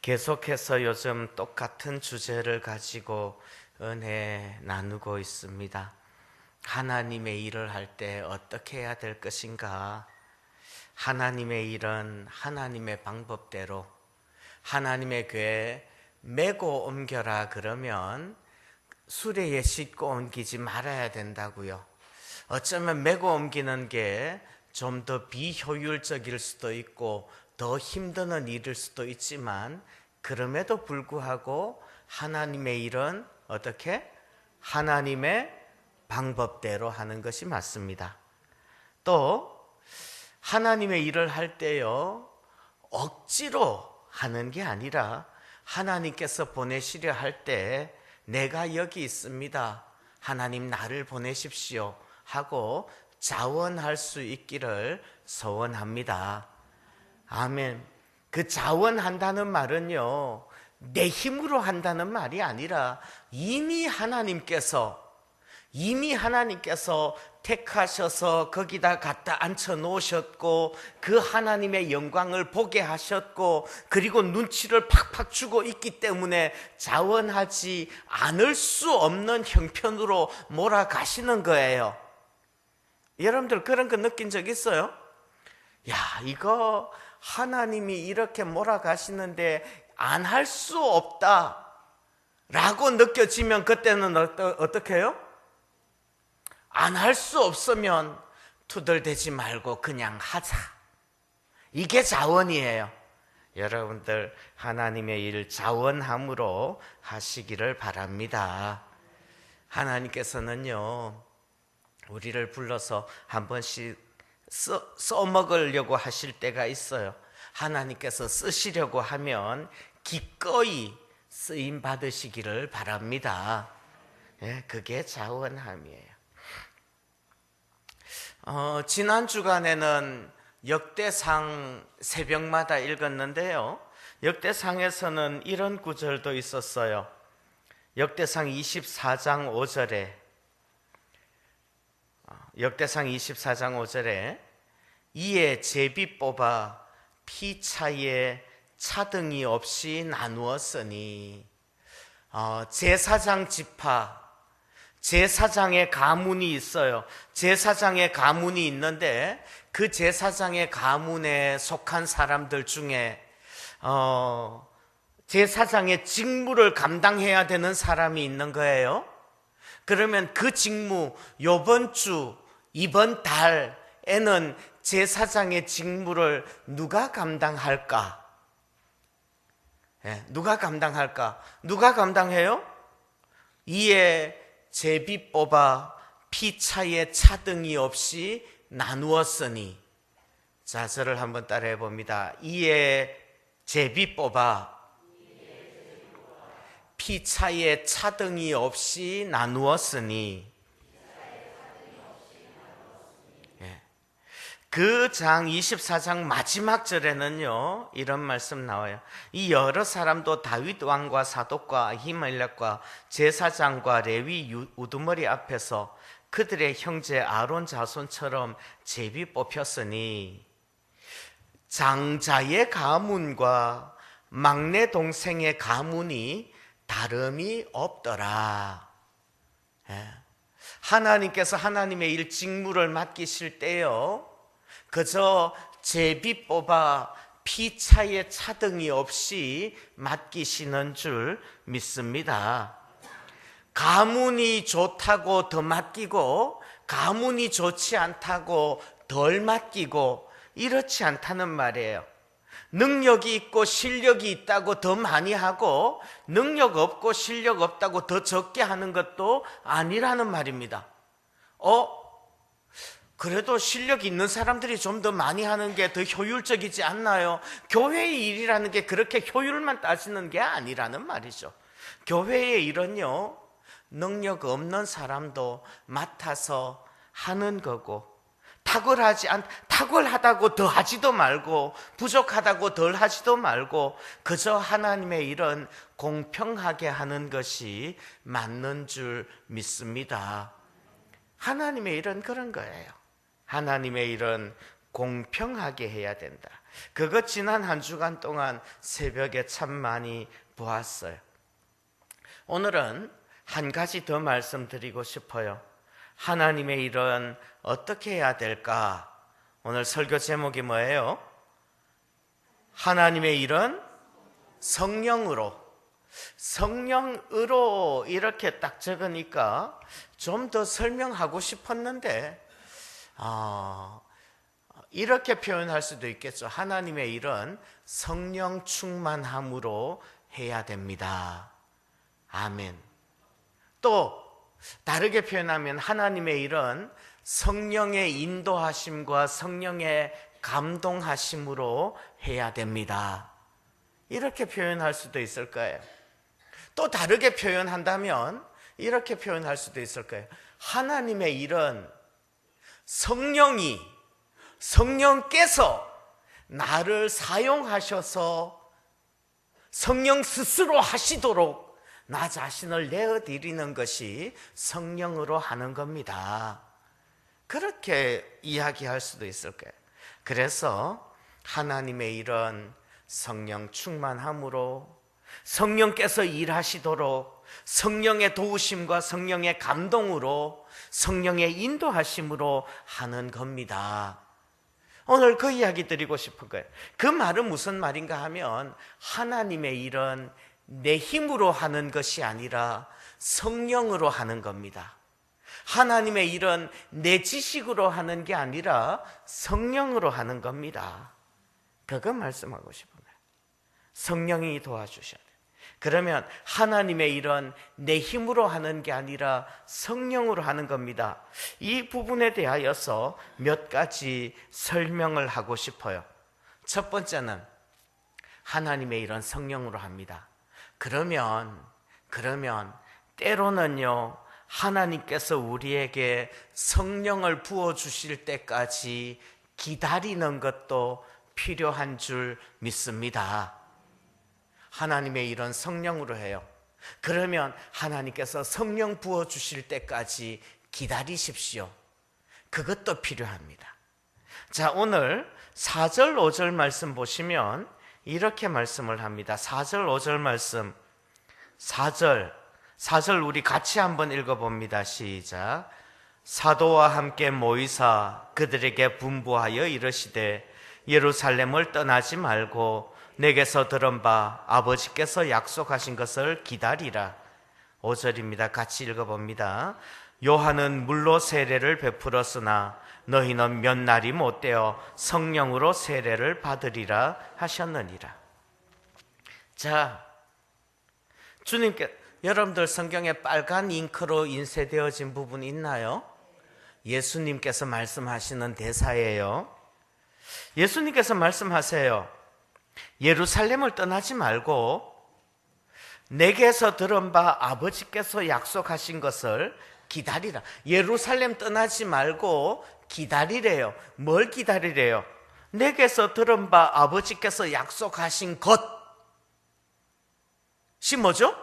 계속해서 요즘 똑같은 주제를 가지고 은혜 나누고 있습니다. 하나님의 일을 할 때 어떻게 해야 될 것인가? 하나님의 일은 하나님의 방법대로 하나님의 교회에 메고 옮겨라 그러면 수레에 싣고 옮기지 말아야 된다고요. 어쩌면 메고 옮기는 게 좀 더 비효율적일 수도 있고 더 힘드는 일일 수도 있지만 그럼에도 불구하고 하나님의 일은 어떻게? 하나님의 방법대로 하는 것이 맞습니다. 또 하나님의 일을 할 때요, 억지로 하는 게 아니라 하나님께서 보내시려 할 때 내가 여기 있습니다. 하나님 나를 보내십시오 하고 자원할 수 있기를 소원합니다. 아멘. 그 자원한다는 말은요, 내 힘으로 한다는 말이 아니라 이미 하나님께서 택하셔서 거기다 갖다 앉혀 놓으셨고 그 하나님의 영광을 보게 하셨고 그리고 눈치를 팍팍 주고 있기 때문에 자원하지 않을 수 없는 형편으로 몰아가시는 거예요. 여러분들 그런 거 느낀 적 있어요? 야, 이거 하나님이 이렇게 몰아가시는데 안 할 수 없다 라고 느껴지면 그때는 어떻게 해요? 안 할 수 없으면 투덜대지 말고 그냥 하자. 이게 자원이에요. 여러분들 하나님의 일 자원함으로 하시기를 바랍니다. 하나님께서는요, 우리를 불러서 한 번씩 써먹으려고 하실 때가 있어요. 하나님께서 쓰시려고 하면 기꺼이 쓰임 받으시기를 바랍니다. 그게 자원함이에요. 지난 주간에는 역대상 새벽마다 읽었는데요, 역대상에서는 이런 구절도 있었어요. 역대상 24장 5절에 이에 제비 뽑아 피 차에 차등이 없이 나누었으니, 제사장 지파, 제사장의 가문이 있어요. 제사장의 가문이 있는데 그 제사장의 가문에 속한 사람들 중에 제사장의 직무를 감당해야 되는 사람이 있는 거예요. 그러면 그 직무, 이번 달에는 제사장의 직무를 누가 감당할까? 누가 감당할까? 누가 감당해요? 이에 제비 뽑아 피 차에 차등이 없이 나누었으니. 자, 저를 한번 따라해 봅니다. 이에 제비 뽑아 피 차에 차등이 없이 나누었으니. 그 장 24장 마지막 절에는요, 이런 말씀 나와요. 이 여러 사람도 다윗 왕과 사독과 아히멜렉과 제사장과 레위 우두머리 앞에서 그들의 형제 아론 자손처럼 제비 뽑혔으니 장자의 가문과 막내 동생의 가문이 다름이 없더라. 하나님께서 하나님의 일 직무를 맡기실 때요, 그저 제비 뽑아 피 차에 차등이 없이 맡기시는 줄 믿습니다. 가문이 좋다고 더 맡기고 가문이 좋지 않다고 덜 맡기고 이렇지 않다는 말이에요. 능력이 있고 실력이 있다고 더 많이 하고 능력 없고 실력 없다고 더 적게 하는 것도 아니라는 말입니다. 그래도 실력 있는 사람들이 좀 더 많이 하는 게 더 효율적이지 않나요? 교회의 일이라는 게 그렇게 효율만 따지는 게 아니라는 말이죠. 교회의 일은요, 능력 없는 사람도 맡아서 하는 거고, 탁월하다고 더 하지도 말고 부족하다고 덜 하지도 말고 그저 하나님의 일은 공평하게 하는 것이 맞는 줄 믿습니다. 하나님의 일은 그런 거예요. 하나님의 일은 공평하게 해야 된다. 그거 지난 한 주간 동안 새벽에 참 많이 보았어요. 오늘은 한 가지 더 말씀드리고 싶어요. 하나님의 일은 어떻게 해야 될까? 오늘 설교 제목이 뭐예요? 하나님의 일은 성령으로. 성령으로 이렇게 딱 적으니까 좀 더 설명하고 싶었는데 이렇게 표현할 수도 있겠죠. 하나님의 일은 성령 충만함으로 해야 됩니다. 아멘. 또 다르게 표현하면 하나님의 일은 성령의 인도하심과 성령의 감동하심으로 해야 됩니다. 이렇게 표현할 수도 있을 거예요. 또 다르게 표현한다면 이렇게 표현할 수도 있을 거예요. 하나님의 일은 성령께서 나를 사용하셔서 성령 스스로 하시도록 나 자신을 내어드리는 것이 성령으로 하는 겁니다. 그렇게 이야기할 수도 있을 거예요. 그래서 하나님의 일은 성령 충만함으로 성령께서 일하시도록 성령의 도우심과 성령의 감동으로 성령의 인도하심으로 하는 겁니다. 오늘 그 이야기 드리고 싶은 거예요. 그 말은 무슨 말인가 하면 하나님의 일은 내 힘으로 하는 것이 아니라 성령으로 하는 겁니다. 하나님의 일은 내 지식으로 하는 게 아니라 성령으로 하는 겁니다. 그거 말씀하고 싶은 거예요. 성령이 도와주셔야 돼요. 그러면 하나님의 일은 내 힘으로 하는 게 아니라 성령으로 하는 겁니다. 이 부분에 대하여서 몇 가지 설명을 하고 싶어요. 첫 번째는 하나님의 일은 성령으로 합니다. 그러면 때로는요, 하나님께서 우리에게 성령을 부어주실 때까지 기다리는 것도 필요한 줄 믿습니다. 하나님의 일은 성령으로 해요. 그러면 하나님께서 성령 부어주실 때까지 기다리십시오. 그것도 필요합니다. 자, 오늘 4절 5절 말씀 보시면 이렇게 말씀을 합니다. 4절 5절 말씀. 4절 우리 같이 한번 읽어봅니다. 시작. 사도와 함께 모이사 그들에게 분부하여 이르시되 예루살렘을 떠나지 말고 내게서 들은 바 아버지께서 약속하신 것을 기다리라. 5절입니다. 같이 읽어봅니다. 요한은 물로 세례를 베풀었으나 너희는 몇 날이 못되어 성령으로 세례를 받으리라 하셨느니라. 자, 주님께 여러분들 성경에 빨간 잉크로 인쇄되어진 부분 있나요? 예수님께서 말씀하시는 대사예요. 예수님께서 말씀하세요. 예루살렘을 떠나지 말고 내게서 들은 바 아버지께서 약속하신 것을 기다리라. 예루살렘 떠나지 말고 기다리래요. 뭘 기다리래요? 내게서 들은 바 아버지께서 약속하신 것이 뭐죠?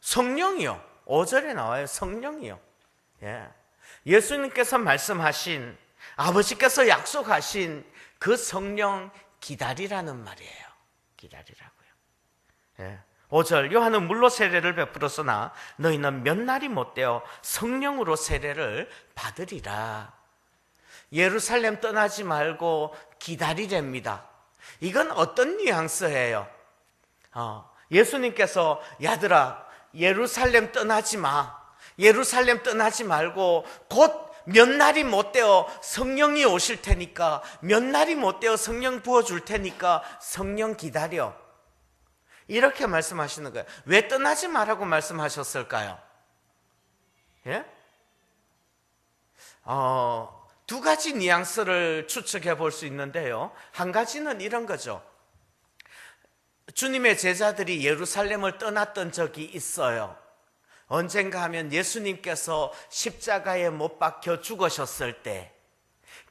성령이요. 5절에 나와요. 성령이요. 예. 예수님께서 말씀하신, 아버지께서 약속하신 그 성령 기다리라는 말이에요. 기다리라고요. 예. 5절, 요한은 물로 세례를 베풀었으나 너희는 몇 날이 못되어 성령으로 세례를 받으리라. 예루살렘 떠나지 말고 기다리랍니다. 이건 어떤 뉘앙스예요? 예수님께서 야들아 예루살렘 떠나지 마. 예루살렘 떠나지 말고 곧 몇 날이 못되어 성령이 오실 테니까, 몇 날이 못되어 성령 부어줄 테니까 성령 기다려. 이렇게 말씀하시는 거예요. 왜 떠나지 말라고 말씀하셨을까요? 예? 두 가지 뉘앙스를 추측해 볼 수 있는데요. 한 가지는 이런 거죠. 주님의 제자들이 예루살렘을 떠났던 적이 있어요. 언젠가 하면 예수님께서 십자가에 못 박혀 죽으셨을 때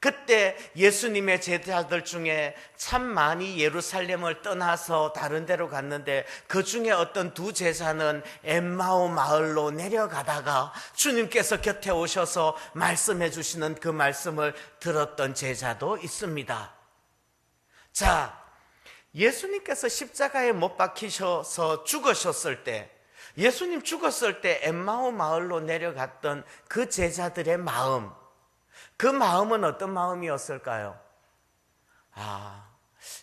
그때 예수님의 제자들 중에 참 많이 예루살렘을 떠나서 다른 데로 갔는데 그 중에 어떤 두 제자는 엠마오 마을로 내려가다가 주님께서 곁에 오셔서 말씀해 주시는 그 말씀을 들었던 제자도 있습니다. 자, 예수님께서 십자가에 못 박히셔서 죽으셨을 때, 예수님 죽었을 때 엠마오 마을로 내려갔던 그 제자들의 마음, 그 마음은 어떤 마음이었을까요?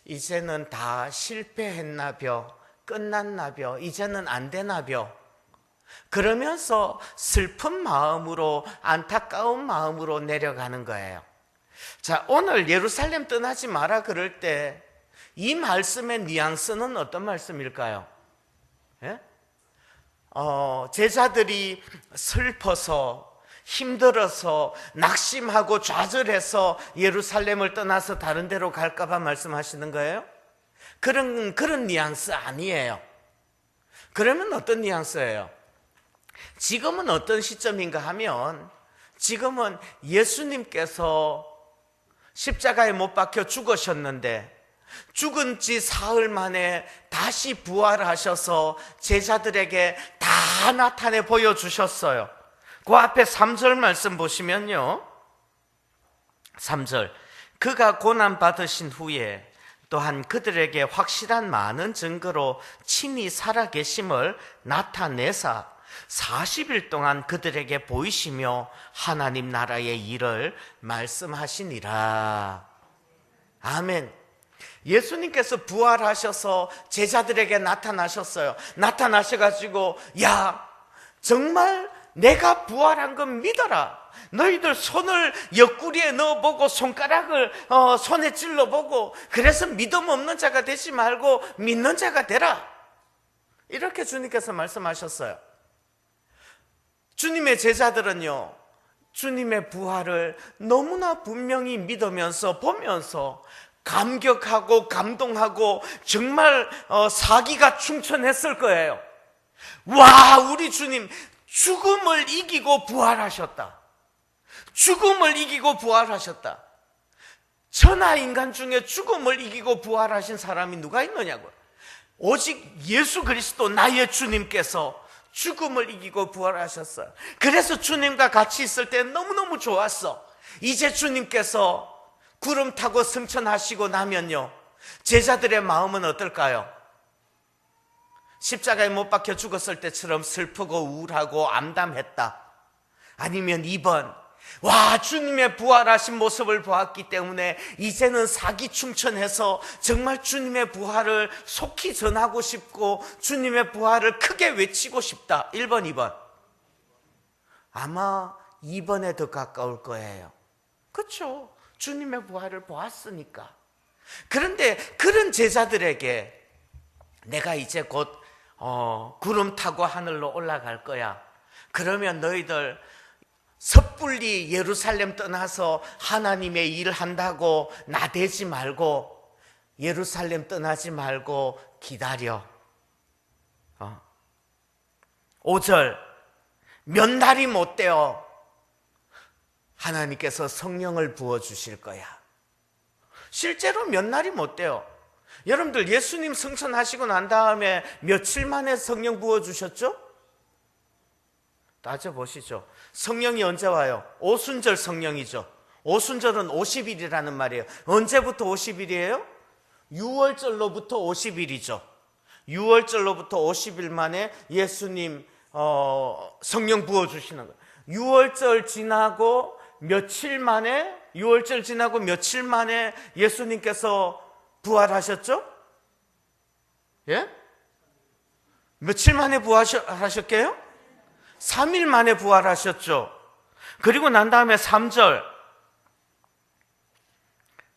이제는 다 실패했나벼, 끝났나벼, 이제는 안 되나벼. 그러면서 슬픈 마음으로, 안타까운 마음으로 내려가는 거예요. 자, 오늘 예루살렘 떠나지 마라 그럴 때 이 말씀의 뉘앙스는 어떤 말씀일까요? 예? 제자들이 슬퍼서, 힘들어서, 낙심하고 좌절해서 예루살렘을 떠나서 다른 데로 갈까봐 말씀하시는 거예요? 그런 뉘앙스 아니에요. 그러면 어떤 뉘앙스예요? 지금은 어떤 시점인가 하면, 지금은 예수님께서 십자가에 못 박혀 죽으셨는데 죽은 지 사흘 만에 다시 부활하셔서 제자들에게 다 나타내 보여주셨어요. 그 앞에 3절 말씀 보시면요, 3절, 그가 고난받으신 후에 또한 그들에게 확실한 많은 증거로 친히 살아계심을 나타내사 40일 동안 그들에게 보이시며 하나님 나라의 일을 말씀하시니라. 아멘. 예수님께서 부활하셔서 제자들에게 나타나셨어요. 나타나셔가지고, 야, 정말 내가 부활한 건 믿어라. 너희들 손을 옆구리에 넣어보고 손가락을 손에 찔러보고, 그래서 믿음 없는 자가 되지 말고 믿는 자가 되라. 이렇게 주님께서 말씀하셨어요. 주님의 제자들은요, 주님의 부활을 너무나 분명히 믿으면서 보면서 감격하고 감동하고 정말 사기가 충천했을 거예요. 와, 우리 주님 죽음을 이기고 부활하셨다. 죽음을 이기고 부활하셨다. 천하 인간 중에 죽음을 이기고 부활하신 사람이 누가 있느냐고요. 오직 예수 그리스도 나의 주님께서 죽음을 이기고 부활하셨어요. 그래서 주님과 같이 있을 때 너무너무 좋았어. 이제 주님께서 구름 타고 승천하시고 나면요, 제자들의 마음은 어떨까요? 십자가에 못 박혀 죽었을 때처럼 슬프고 우울하고 암담했다? 아니면 2번, 와, 주님의 부활하신 모습을 보았기 때문에 이제는 사기충천해서 정말 주님의 부활을 속히 전하고 싶고 주님의 부활을 크게 외치고 싶다. 1번, 2번. 아마 2번에 더 가까울 거예요. 그렇죠? 주님의 부활을 보았으니까. 그런데 그런 제자들에게 내가 이제 곧 구름 타고 하늘로 올라갈 거야. 그러면 너희들 섣불리 예루살렘 떠나서 하나님의 일을 한다고 나대지 말고, 예루살렘 떠나지 말고 기다려. 5절, 몇 날이 못 되어 하나님께서 성령을 부어주실 거야. 실제로 몇 날이 못 돼요. 여러분들 예수님 승천하시고 난 다음에 며칠 만에 성령 부어주셨죠? 따져보시죠. 성령이 언제 와요? 오순절 성령이죠. 오순절은 50일이라는 말이에요. 언제부터 50일이에요? 6월절로부터 50일이죠. 6월절로부터 50일 만에 예수님 성령 부어주시는 거예요. 6월절 지나고 며칠 만에, 6월절 지나고 며칠 만에 예수님께서 부활하셨죠? 예? 며칠 만에 부활하셨게요? 3일 만에 부활하셨죠. 그리고 난 다음에 3절,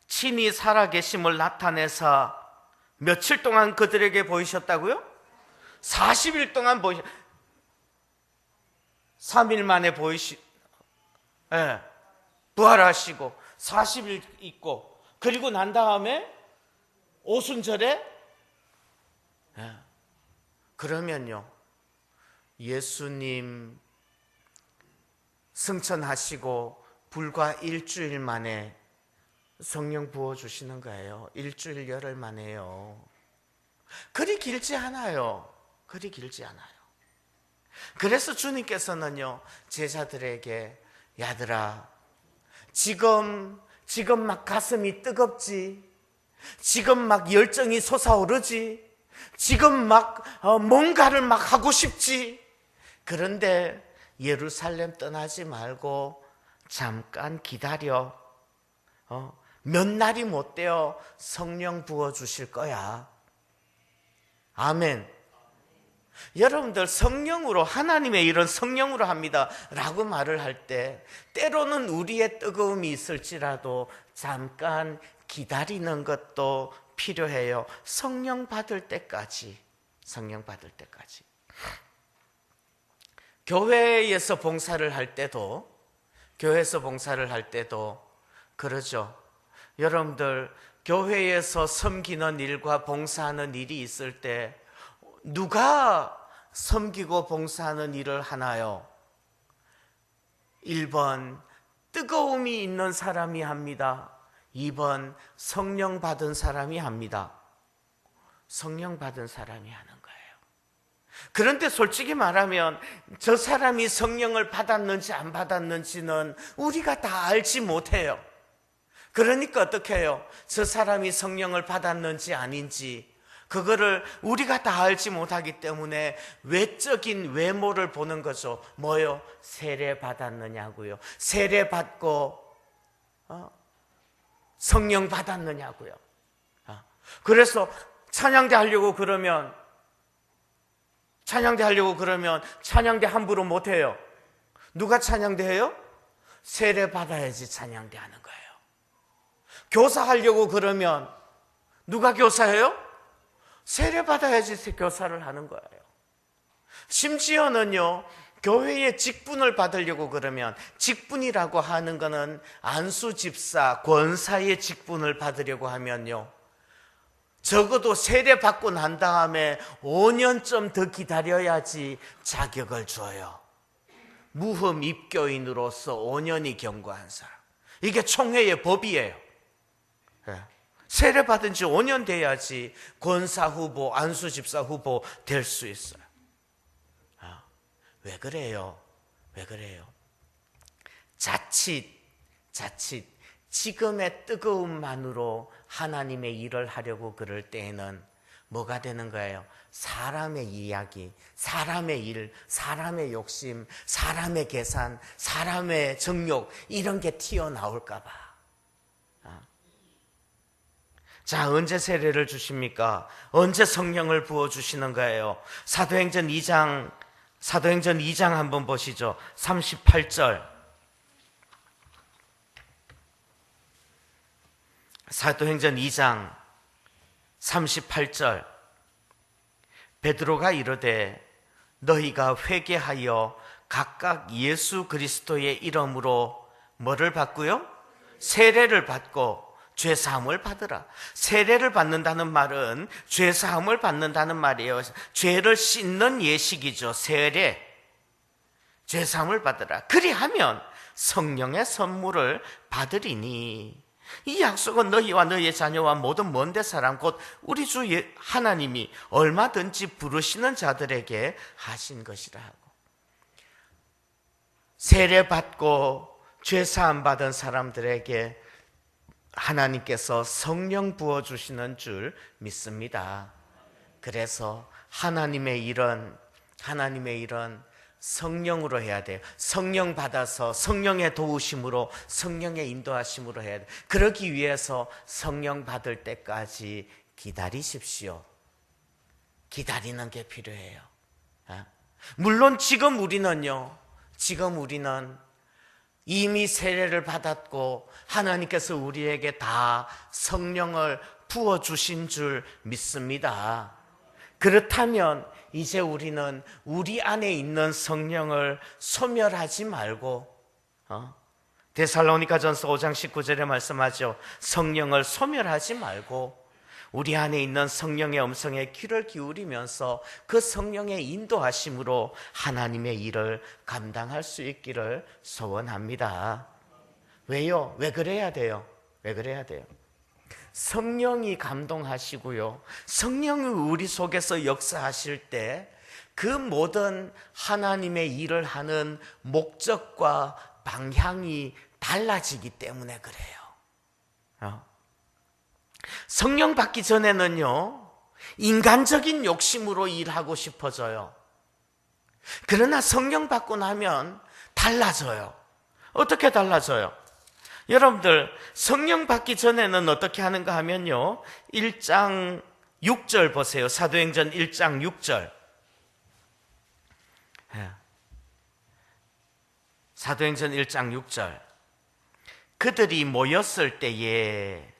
친히 살아계심을 나타내사 며칠 동안 그들에게 보이셨다고요? 40일 동안 3일 만에 부활하시고 40일 있고, 그리고 난 다음에 오순절에, 그러면요, 예수님 승천하시고 불과 일주일 만에 성령 부어주시는 거예요. 일주일 열흘 만에요. 그리 길지 않아요. 그리 길지 않아요. 그래서 주님께서는요, 제자들에게, 야들아, 지금 막 가슴이 뜨겁지, 지금 막 열정이 솟아오르지, 지금 막 뭔가를 막 하고 싶지. 그런데 예루살렘 떠나지 말고 잠깐 기다려. 몇 날이 못 되어 성령 부어주실 거야. 아멘. 여러분들, 성령으로, 하나님의 일은 성령으로 합니다 라고 말을 할 때 때로는 우리의 뜨거움이 있을지라도 잠깐 기다리는 것도 필요해요. 성령 받을 때까지. 성령 받을 때까지. 교회에서 봉사를 할 때도 그러죠. 여러분들, 교회에서 섬기는 일과 봉사하는 일이 있을 때 누가 섬기고 봉사하는 일을 하나요? 1번 뜨거움이 있는 사람이 합니다. 2번 성령 받은 사람이 합니다. 성령 받은 사람이 하는 거예요. 그런데 솔직히 말하면 저 사람이 성령을 받았는지 안 받았는지는 우리가 다 알지 못해요. 그러니까 어떻게 해요? 저 사람이 성령을 받았는지 아닌지 그거를 우리가 다 알지 못하기 때문에 외적인 외모를 보는 거죠. 뭐요? 세례 받았느냐고요. 세례 받고 성령 받았느냐고요. 그래서 찬양대 하려고 그러면 찬양대 함부로 못해요. 누가 찬양대 해요? 세례 받아야지 찬양대 하는 거예요. 교사하려고 그러면 누가 교사해요? 세례 받아야지 교사를 하는 거예요. 심지어는요, 교회의 직분을 받으려고 그러면, 직분이라고 하는 거는 안수집사, 권사의 직분을 받으려고 하면요, 적어도 세례 받고 난 다음에 5년쯤 더 기다려야지 자격을 줘요. 무흠 입교인으로서 5년이 경과한 사람. 이게 총회의 법이에요. 세례 받은 지 5년 돼야지 권사 후보, 안수집사 후보 될 수 있어요. 왜 그래요? 자칫 지금의 뜨거움만으로 하나님의 일을 하려고 그럴 때에는 뭐가 되는 거예요? 사람의 이야기, 사람의 일, 사람의 욕심, 사람의 계산, 사람의 정욕, 이런 게 튀어나올까 봐. 자, 언제 세례를 주십니까? 언제 성령을 부어주시는 거예요? 사도행전 2장 한번 보시죠. 38절. 사도행전 2장 38절. 베드로가 이르되 너희가 회개하여 각각 예수 그리스도의 이름으로 뭐를 받고요? 세례를 받고 죄사함을 받으라. 세례를 받는다는 말은 죄사함을 받는다는 말이에요. 죄를 씻는 예식이죠. 세례. 죄사함을 받으라. 그리하면 성령의 선물을 받으리니 이 약속은 너희와 너희의 자녀와 모든 먼데 사람 곧 우리 주 하나님이 얼마든지 부르시는 자들에게 하신 것이라 하고, 세례 받고 죄사함 받은 사람들에게 하나님께서 성령 부어주시는 줄 믿습니다. 그래서 하나님의 일은 성령으로 해야 돼요. 성령 받아서 성령의 도우심으로, 성령의 인도하심으로 해야 돼요. 그러기 위해서 성령 받을 때까지 기다리십시오. 기다리는 게 필요해요. 물론 지금 우리는 이미 세례를 받았고 하나님께서 우리에게 다 성령을 부어주신 줄 믿습니다. 그렇다면 이제 우리는 우리 안에 있는 성령을 소멸하지 말고, 데살로니가전서 5장 19절에 말씀하죠. 성령을 소멸하지 말고 우리 안에 있는 성령의 음성에 귀를 기울이면서 그 성령의 인도하심으로 하나님의 일을 감당할 수 있기를 소원합니다. 왜요? 왜 그래야 돼요? 왜 그래야 돼요? 성령이 감동하시고요, 성령이 우리 속에서 역사하실 때 그 모든 하나님의 일을 하는 목적과 방향이 달라지기 때문에 그래요. 성령 받기 전에는요, 인간적인 욕심으로 일하고 싶어져요. 그러나 성령 받고 나면 달라져요. 어떻게 달라져요? 여러분들, 성령 받기 전에는 어떻게 하는가 하면요, 1장 6절 보세요. 사도행전 1장 6절. 사도행전 1장 6절. 그들이 모였을 때에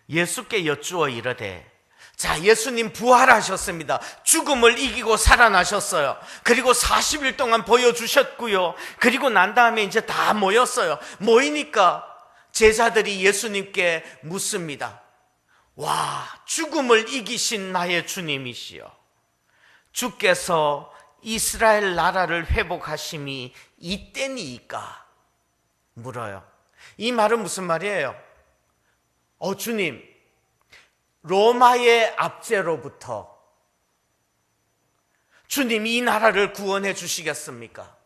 예수께 여쭈어 이르되, 자, 예수님 부활하셨습니다. 죽음을 이기고 살아나셨어요. 그리고 40일 동안 보여주셨고요. 그리고 난 다음에 이제 다 모였어요. 모이니까 제자들이 예수님께 묻습니다. 와, 죽음을 이기신 나의 주님이시여, 주께서 이스라엘 나라를 회복하심이 이때니까 물어요. 이 말은 무슨 말이에요? 주님, 로마의 압제로부터 주님 이 나라를 구원해 주시겠습니까?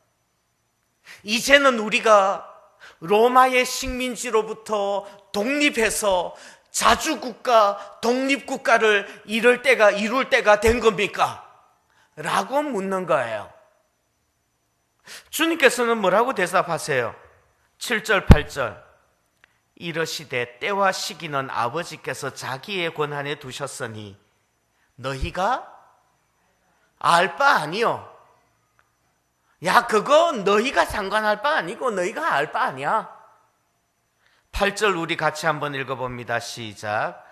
이제는 우리가 로마의 식민지로부터 독립해서 자주국가, 독립국가를 이룰 때가 된 겁니까? 라고 묻는 거예요. 주님께서는 뭐라고 대답하세요? 7절, 8절. 이러시되 때와 시기는 아버지께서 자기의 권한에 두셨으니 너희가 알 바 아니요. 야, 그거 너희가 상관할 바 아니고 너희가 알 바 아니야. 8절 우리 같이 한번 읽어봅니다. 시작.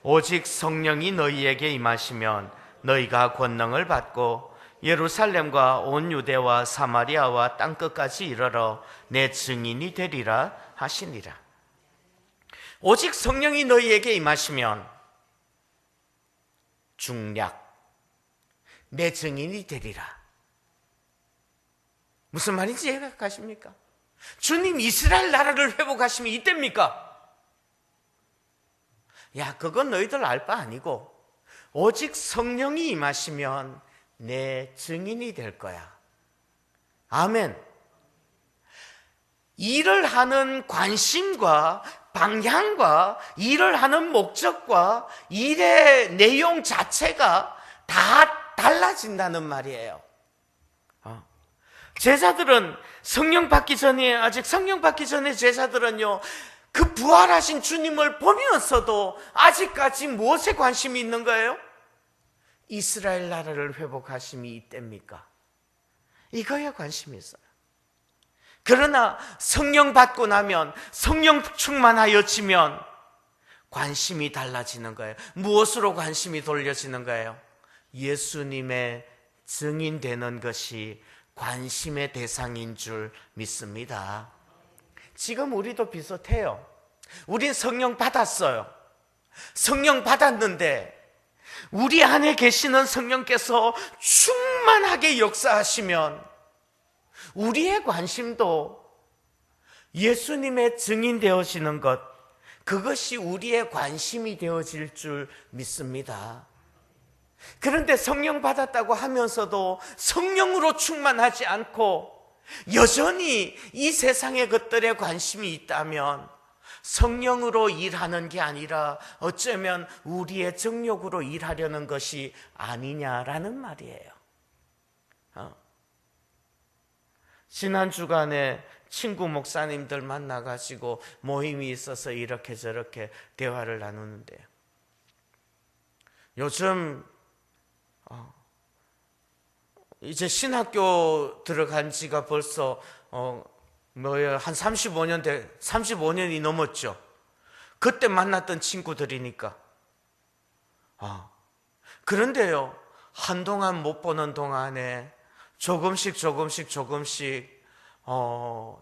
오직 성령이 너희에게 임하시면 너희가 권능을 받고 예루살렘과 온 유대와 사마리아와 땅끝까지 이르러 내 증인이 되리라 하시니라. 오직 성령이 너희에게 임하시면 중략, 내 증인이 되리라. 무슨 말인지 이해가 가십니까? 주님 이스라엘 나라를 회복하시면 이때입니까? 야, 그건 너희들 알 바 아니고 오직 성령이 임하시면 내 증인이 될 거야. 아멘. 일을 하는 관심과 방향과 일을 하는 목적과 일의 내용 자체가 다 달라진다는 말이에요. 제자들은 아직 성령 받기 전에 제자들은요, 그 부활하신 주님을 보면서도 아직까지 무엇에 관심이 있는 거예요? 이스라엘 나라를 회복하심이 이때입니까? 이거에 관심이 있어요. 그러나 성령 받고 나면, 성령 충만하여지면 관심이 달라지는 거예요. 무엇으로 관심이 돌려지는 거예요? 예수님의 증인되는 것이 관심의 대상인 줄 믿습니다. 지금 우리도 비슷해요. 우린 성령 받았어요. 성령 받았는데 우리 안에 계시는 성령께서 충만하게 역사하시면 우리의 관심도 예수님의 증인 되어지는 것, 그것이 우리의 관심이 되어질 줄 믿습니다. 그런데 성령 받았다고 하면서도 성령으로 충만하지 않고 여전히 이 세상의 것들에 관심이 있다면 성령으로 일하는 게 아니라 어쩌면 우리의 정욕으로 일하려는 것이 아니냐라는 말이에요. 지난 주간에 친구 목사님들 만나가지고 모임이 있어서 이렇게 저렇게 대화를 나누는데요. 요즘 이제 신학교 들어간 지가 벌써 한 35년이 넘었죠. 그때 만났던 친구들이니까. 그런데요, 한동안 못 보는 동안에 조금씩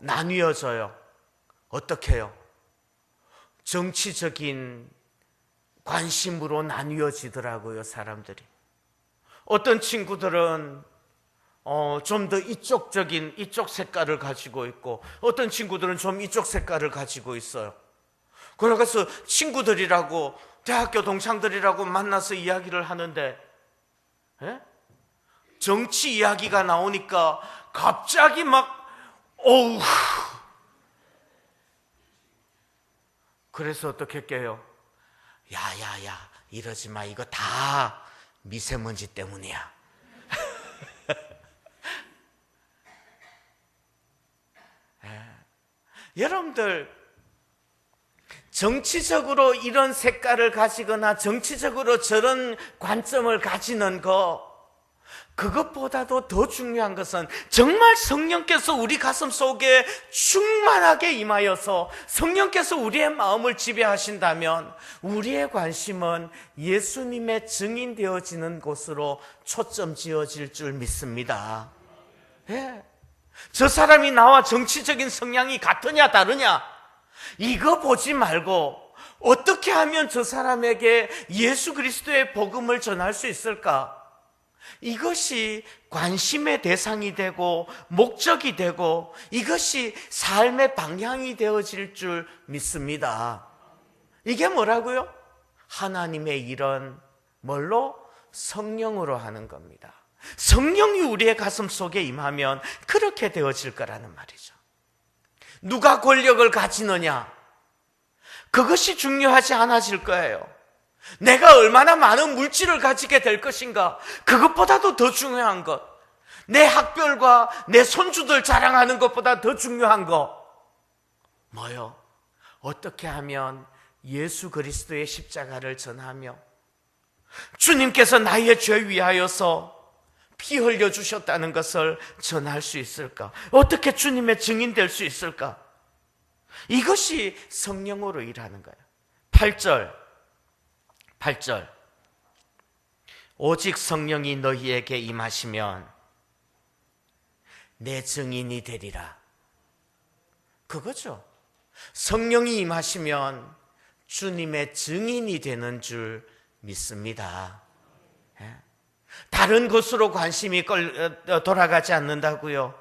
나뉘어져요. 어떻게 해요? 정치적인 관심으로 나뉘어지더라고요, 사람들이. 어떤 친구들은 좀 더 이쪽 색깔을 가지고 있고, 어떤 친구들은 좀 이쪽 색깔을 가지고 있어요. 그래서 친구들이라고 대학교 동창들이라고 만나서 이야기를 하는데 정치 이야기가 나오니까 갑자기 막 어우. 그래서 어떻게 할게요? 야야야 이러지 마. 이거 다 미세먼지 때문이야. 여러분들 정치적으로 이런 색깔을 가지거나 정치적으로 저런 관점을 가지는 그것보다도 더 중요한 것은 정말 성령께서 우리 가슴 속에 충만하게 임하여서 성령께서 우리의 마음을 지배하신다면 우리의 관심은 예수님의 증인되어지는 곳으로 초점 지어질 줄 믿습니다. 저 사람이 나와 정치적인 성향이 같으냐 다르냐 이거 보지 말고 어떻게 하면 저 사람에게 예수 그리스도의 복음을 전할 수 있을까? 이것이 관심의 대상이 되고 목적이 되고 이것이 삶의 방향이 되어질 줄 믿습니다. 이게 뭐라고요? 하나님의 일은 뭘로? 성령으로 하는 겁니다. 성령이 우리의 가슴 속에 임하면 그렇게 되어질 거라는 말이죠. 누가 권력을 가지느냐? 그것이 중요하지 않아질 거예요. 내가 얼마나 많은 물질을 가지게 될 것인가? 그것보다도 더 중요한 것. 내 학별과 내 손주들 자랑하는 것보다 더 중요한 것. 뭐요? 어떻게 하면 예수 그리스도의 십자가를 전하며 주님께서 나의 죄 위하여서 피 흘려 주셨다는 것을 전할 수 있을까? 어떻게 주님의 증인 될 수 있을까? 이것이 성령으로 일하는 거예요. 8절 오직 성령이 너희에게 임하시면 내 증인이 되리라. 그거죠. 성령이 임하시면 주님의 증인이 되는 줄 믿습니다. 다른 것으로 관심이 돌아가지 않는다고요.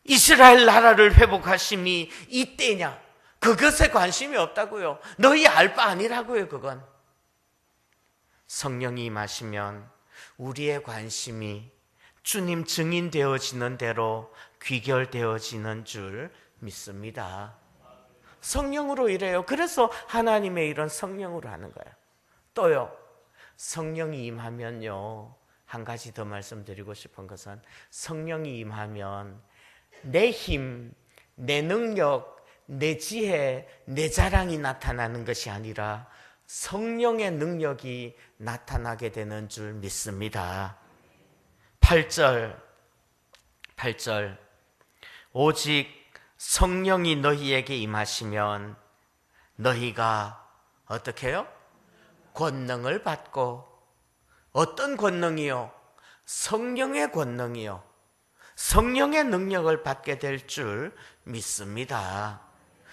이스라엘 나라를 회복하심이 이때냐? 그것에 관심이 없다고요. 너희 알 바 아니라고요. 그건 성령이 임하시면 우리의 관심이 주님 증인 되어지는 대로 귀결되어지는 줄 믿습니다. 성령으로 일해요. 그래서 하나님의 일은 성령으로 하는 거예요. 또요, 성령이 임하면요, 한 가지 더 말씀드리고 싶은 것은 성령이 임하면 내 힘, 내 능력, 내 지혜, 내 자랑이 나타나는 것이 아니라 성령의 능력이 나타나게 되는 줄 믿습니다. 8절 오직 성령이 너희에게 임하시면 너희가 어떻게 해요? 권능을 받고. 어떤 권능이요? 성령의 권능이요. 성령의 능력을 받게 될 줄 믿습니다.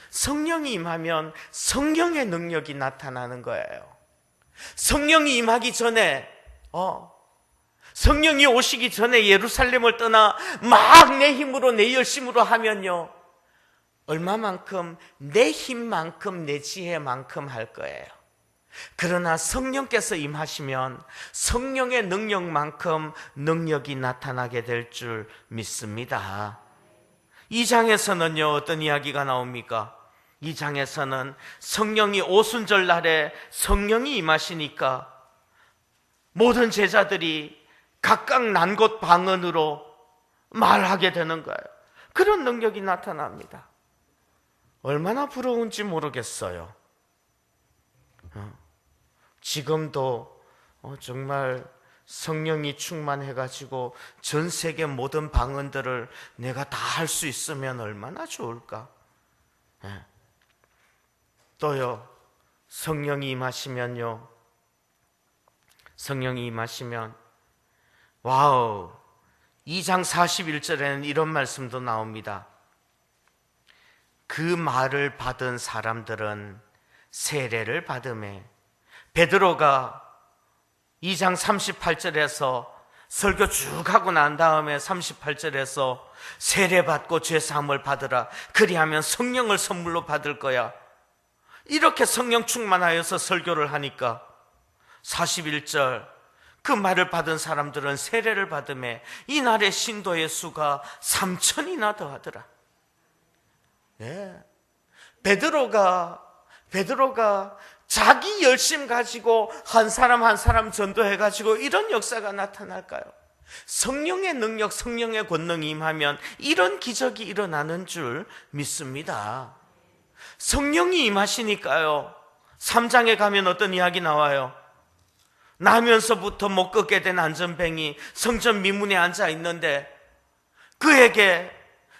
성령이 임하면 성령의 능력이 나타나는 거예요. 성령이 임하기 전에 성령이 오시기 전에 예루살렘을 떠나 막 내 힘으로 내 열심으로 하면요, 얼마만큼? 내 힘만큼 내 지혜만큼 할 거예요. 그러나 성령께서 임하시면 성령의 능력만큼 능력이 나타나게 될 줄 믿습니다. 이 장에서는요, 어떤 이야기가 나옵니까? 이 장에서는 성령이 오순절 날에 성령이 임하시니까 모든 제자들이 각각 난 곳 방언으로 말하게 되는 거예요. 그런 능력이 나타납니다. 얼마나 부러운지 모르겠어요. 지금도 정말 성령이 충만해가지고 전 세계 모든 방언들을 내가 다 할 수 있으면 얼마나 좋을까? 또요, 성령이 임하시면요, 성령이 임하시면 와우, 2장 41절에는 이런 말씀도 나옵니다. 그 말을 받은 사람들은 세례를 받음에. 베드로가 2장 38절에서 설교 쭉 하고 난 다음에 38절에서 세례 받고 죄 사함을 받으라, 그리하면 성령을 선물로 받을 거야, 이렇게 성령 충만하여서 설교를 하니까 41절 그 말을 받은 사람들은 세례를 받음에 이날의 신도의 수가 3,000이나 더하더라. 예. 베드로가 자기 열심 가지고 한 사람 한 사람 전도해가지고 이런 역사가 나타날까요? 성령의 능력, 성령의 권능이 임하면 이런 기적이 일어나는 줄 믿습니다. 성령이 임하시니까요. 3장에 가면 어떤 이야기 나와요? 나면서부터 못 걷게 된 안전뱅이 성전 미문에 앉아 있는데 그에게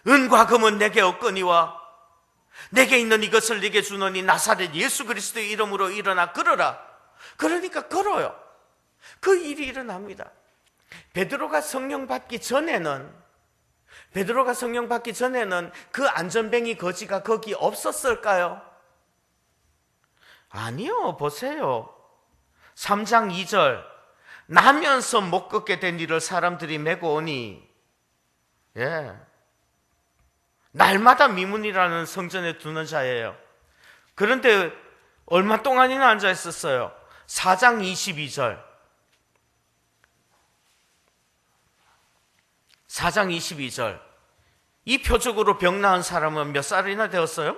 은과 금은 내게 없거니와 내게 있는 이것을 네게 주노니 나사렛 예수 그리스도의 이름으로 일어나 걸어라. 그러니까 걸어요. 그 일이 일어납니다. 베드로가 성령 받기 전에는 그 안전뱅이 거지가 거기 없었을까요? 아니요. 보세요. 3장 2절 나면서 못 걷게 된 이를 사람들이 메고 오니 날마다 미문이라는 성전에 두는 자예요. 그런데 얼마 동안이나 앉아 있었어요? 4장 22절 4장 22절 이 표적으로 병 나은 사람은 몇 살이나 되었어요?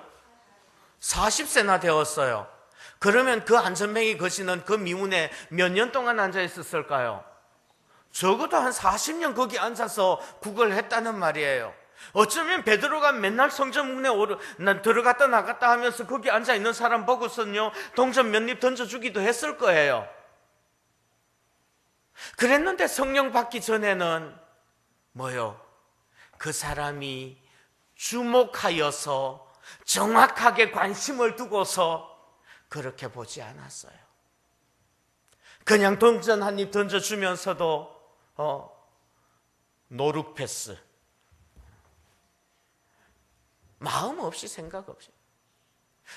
40세나 되었어요. 그러면 그 안전뱅이 거지는 그 미문에 몇 년 동안 앉아 있었을까요? 적어도 한 40년 거기 앉아서 구걸했다는 말이에요. 어쩌면 베드로가 맨날 성전문에 들어갔다 나갔다 하면서 거기 앉아 있는 사람 보고서는요 동전 몇 입 던져주기도 했을 거예요. 그랬는데 성령 받기 전에는 그 사람이 주목하여서 정확하게 관심을 두고서 그렇게 보지 않았어요. 그냥 동전 한 입 던져주면서도 노룩 패스, 마음 없이 생각 없이.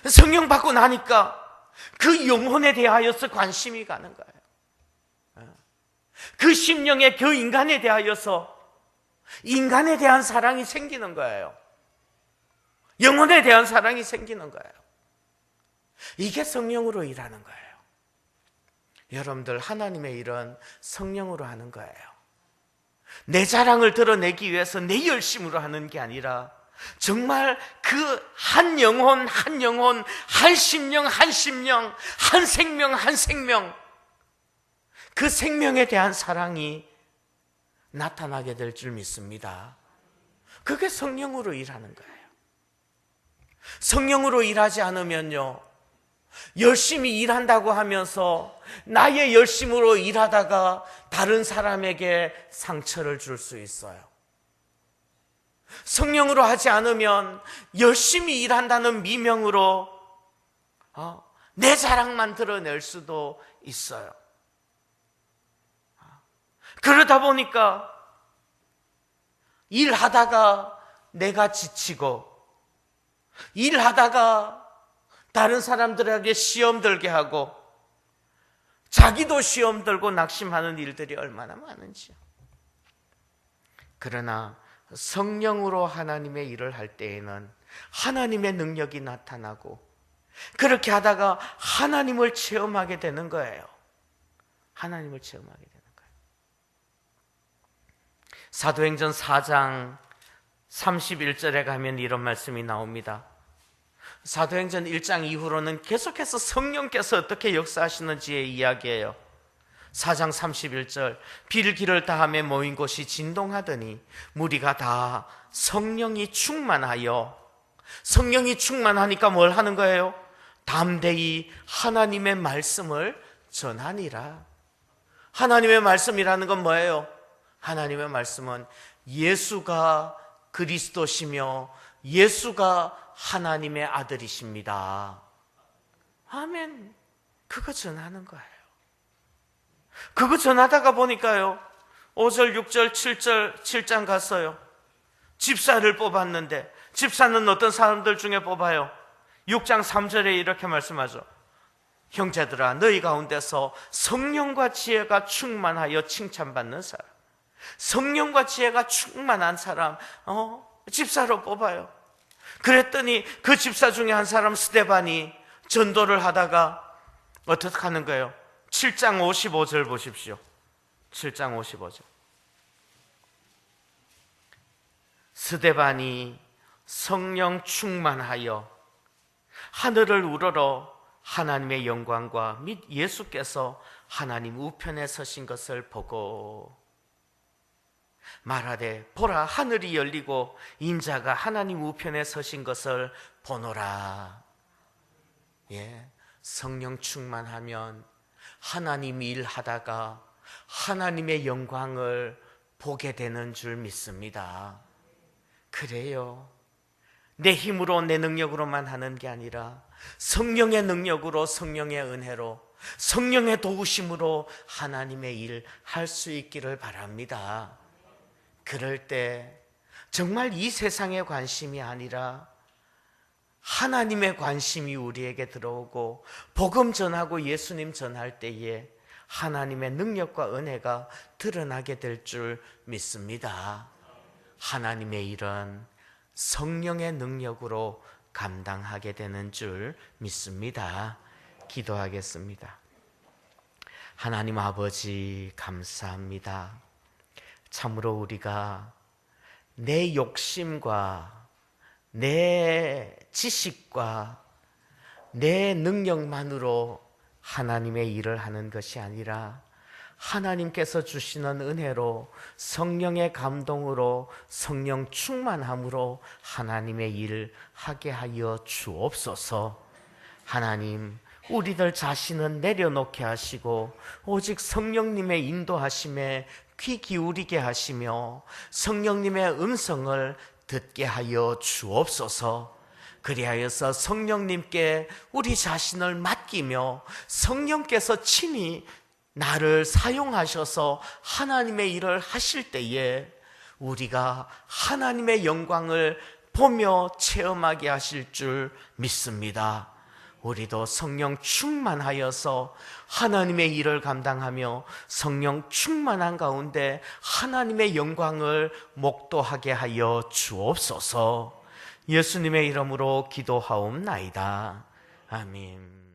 성령 받고 나니까 그 영혼에 대하여서 관심이 가는 거예요. 그 심령에 그 인간에 대하여서 인간에 대한 사랑이 생기는 거예요. 영혼에 대한 사랑이 생기는 거예요. 이게 성령으로 일하는 거예요. 여러분들, 하나님의 일은 성령으로 하는 거예요. 내 자랑을 드러내기 위해서 내 열심으로 하는 게 아니라 정말 그 한 영혼 한 영혼, 한 심령 한 심령, 한 생명 한 생명, 그 생명에 대한 사랑이 나타나게 될 줄 믿습니다. 그게 성령으로 일하는 거예요. 성령으로 일하지 않으면요, 열심히 일한다고 하면서 나의 열심으로 일하다가 다른 사람에게 상처를 줄 수 있어요. 성령으로 하지 않으면 열심히 일한다는 미명으로 내 자랑만 드러낼 수도 있어요. 그러다 보니까 일하다가 내가 지치고, 일하다가 다른 사람들에게 시험 들게 하고, 자기도 시험 들고 낙심하는 일들이 얼마나 많은지요. 그러나 성령으로 하나님의 일을 할 때에는 하나님의 능력이 나타나고, 그렇게 하다가 하나님을 체험하게 되는 거예요. 하나님을 체험하게 되는 거예요. 사도행전 4장 31절에 가면 이런 말씀이 나옵니다. 사도행전 1장 이후로는 계속해서 성령께서 어떻게 역사하시는지의 이야기예요. 4장 31절 빌기를 다함에 모인 곳이 진동하더니 무리가 다 성령이 충만하니까 뭘 하는 거예요? 담대히 하나님의 말씀을 전하니라. 하나님의 말씀이라는 건 뭐예요? 하나님의 말씀은 예수가 그리스도시며 예수가 하나님의 아들이십니다. 아멘. 그거 전하는 거예요. 그거 전하다가 보니까요, 5절, 6절, 7절, 7장 갔어요. 집사를 뽑았는데, 집사는 어떤 사람들 중에 뽑아요? 6장 3절에 이렇게 말씀하죠. 형제들아, 너희 가운데서 성령과 지혜가 충만하여 칭찬받는 사람, 성령과 지혜가 충만한 사람, 집사로 뽑아요. 그랬더니 그 집사 중에 한 사람 스데반이 전도를 하다가 어떻게 하는 거예요? 7장 55절 보십시오. 7장 55절. 스데반이 성령 충만하여 하늘을 우러러 하나님의 영광과 및 예수께서 하나님 우편에 서신 것을 보고 말하되 보라, 하늘이 열리고 인자가 하나님 우편에 서신 것을 보노라. 성령 충만하면 하나님 일하다가 하나님의 영광을 보게 되는 줄 믿습니다. 그래요. 내 힘으로 내 능력으로만 하는 게 아니라 성령의 능력으로, 성령의 은혜로, 성령의 도우심으로 하나님의 일 할 수 있기를 바랍니다. 그럴 때 정말 이 세상의 관심이 아니라 하나님의 관심이 우리에게 들어오고 복음 전하고 예수님 전할 때에 하나님의 능력과 은혜가 드러나게 될 줄 믿습니다. 하나님의 일은 성령의 능력으로 감당하게 되는 줄 믿습니다. 기도하겠습니다. 하나님 아버지, 감사합니다. 참으로 우리가 내 욕심과 내 지식과 내 능력만으로 하나님의 일을 하는 것이 아니라 하나님께서 주시는 은혜로, 성령의 감동으로, 성령 충만함으로 하나님의 일을 하게 하여 주옵소서. 하나님, 우리들 자신은 내려놓게 하시고 오직 성령님의 인도하심에 귀 기울이게 하시며 성령님의 음성을 듣게 하여 주옵소서. 그리하여서 성령님께 우리 자신을 맡기며 성령께서 친히 나를 사용하셔서 하나님의 일을 하실 때에 우리가 하나님의 영광을 보며 체험하게 하실 줄 믿습니다. 우리도 성령 충만하여서 하나님의 일을 감당하며 성령 충만한 가운데 하나님의 영광을 목도하게 하여 주옵소서. 예수님의 이름으로 기도하옵나이다. 아멘.